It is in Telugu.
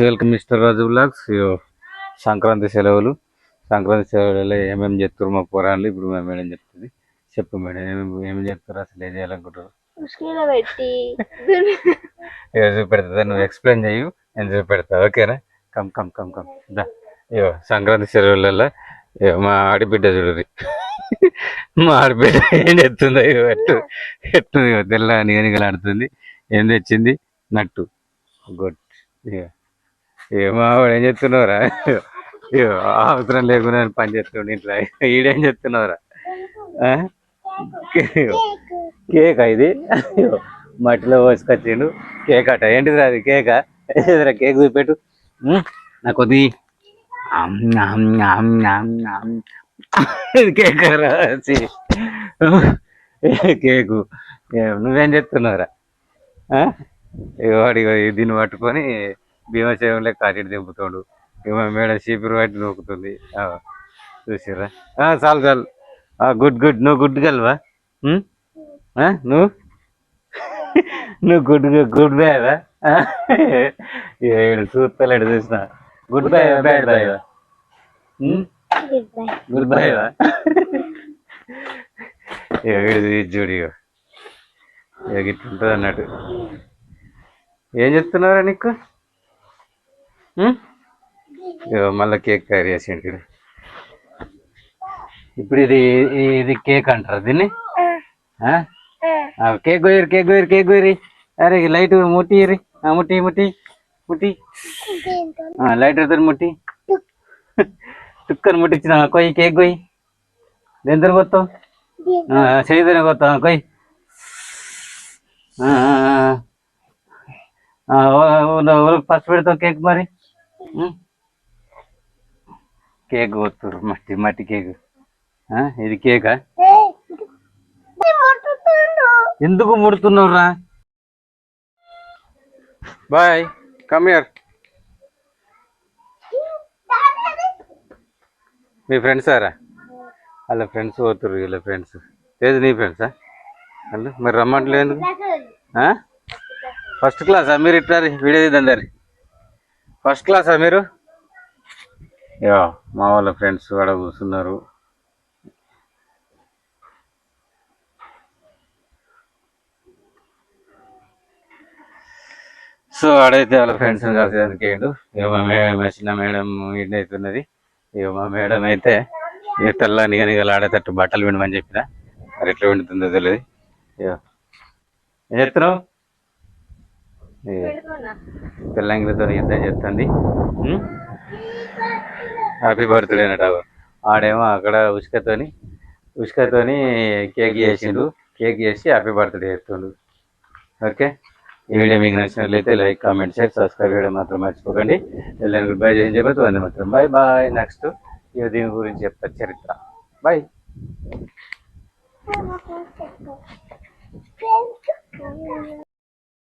వెల్కమ్ మిస్టర్ రాజు బ్లాగ్స్. సంక్రాంతి సెలవులు సెలవులలో ఏమేమి చెప్తారు మా పోరాళ్ళు. ఇప్పుడు మా మేడం చెప్తుంది. చెప్పు మేడం, ఏమేమి చెప్తారు, అసలు ఏం చేయాలనుకుంటారు? చూపెడతా, నువ్వు ఎక్స్ప్లెయిన్ చేయు, నేను చూపెడతా. ఓకేనా? కమ్ కమ్ కమ్ కమ్ దా. సంక్రాంతి సెలవులలో మా ఆడిబిడ్డ చూడది. మా ఆడబిడ్డ ఏం చెప్తుందో ఎట్టు తెల్ల నిగనిగలాడుతుంది. ఏం తెచ్చింది? నట్టు. గుడ్. మావాడు ఏం చెప్తున్నావురా? అవసరం లేకుండా పని చేస్తుండే ఇంట్లో. ఈడేం చెప్తున్నావురా? కేకా ఇది? మట్టిలో పోసుకొచ్చిండు కేక్ అట. ఏంటిది అది? కేకా? ఏదైనా కేక్ చూపెట్టు నాకు. కొద్ది కేక్ రాసి కేకు. నువ్వేం చెప్తున్నావురా? వాడి దీన్ని పట్టుకొని భీమసేవంలో కాటిడి దింపుతాడు. ఇక మేడం చీపురు పట్టి నూకుతుంది. చూసిరా? చాలు చాలు. Good good. నువ్వు గుడ్ గల్వా? నువ్వు గుడ్ బాయ్. చూస్తలేడు చూసిన. Good boy bad boy? Good boy. చూడు ఇట్లుంటుంది అన్నట్టు. ఏం చెప్తున్నారా నీకు? మళ్ళీ కేక్ తయారు చేసిండు. ఇప్పుడు ఇది కేక్ అంటారు దీన్ని? కేక్ గోయరి. అరే లైట్ ముట్టిరి. ముట్టి లైటర్ తో ముట్టి తుక్కని ముట్టించిన. కొయ్యి కేక్ కొయ్యి. దేంతో కొత్తావు? చేయితోనే కొత్తావు. కొయ్యి. ఫస్ట్ పెడతావు కేక్. మరి కేక్ కొత్తురు. మట్టి కేక్. ఇది కేకా? ఎందుకు ముడుతున్నావురా? బాయ్. Come here. మీ ఫ్రెండ్స్ సారా? వాళ్ళ ఫ్రెండ్స్ పోతుర్రు. వీళ్ళ ఫ్రెండ్స్ ఏది నీ ఫ్రెండ్సా? వాళ్ళు మరి రమ్మంటలే ఎందుకు? ఫస్ట్ క్లాసా మీరు? ఇట్లా వీడియో తీద్దాం. ఫస్ట్ క్లాసా మీరు? మా వాళ్ళ ఫ్రెండ్స్ ఆడ కూర్చున్నారు. సో ఆడైతే వాళ్ళ ఫ్రెండ్స్ కలిసేందుకు వేయండు. మా చిన్న మేడం అవుతున్నది. మా మేడం అయితే తెల్ల నిగనిగలు ఆడేటట్టు బట్టలు వినమని చెప్పిన. మరి ఎట్లా వండుతుందో తెలియదు. ఏం చెప్తున్నావు? తెల్లంగిలతో యుద్ధం చేస్తుంది. హ్యాపీ బర్త్డే అన్నట. ఆడేమో అక్కడ ఉష్కతోని కేక్ చేసిండు. కేక్ చేసి హ్యాపీ బర్త్డే చేస్తుండు. ఓకే, ఈ వీడియో మీకు నచ్చినట్లయితే లైక్, కామెంట్, షేర్, సబ్స్క్రైబ్ చేయడం మాత్రం మర్చిపోకండి. ಎಲ್ಲರಿಗೂ బై ఏం చెప్పచ్చు వంద మాత్రం. Bye bye. నెక్స్ట్ దీని గురించి చెప్తారు చరిత్ర. బాయ్.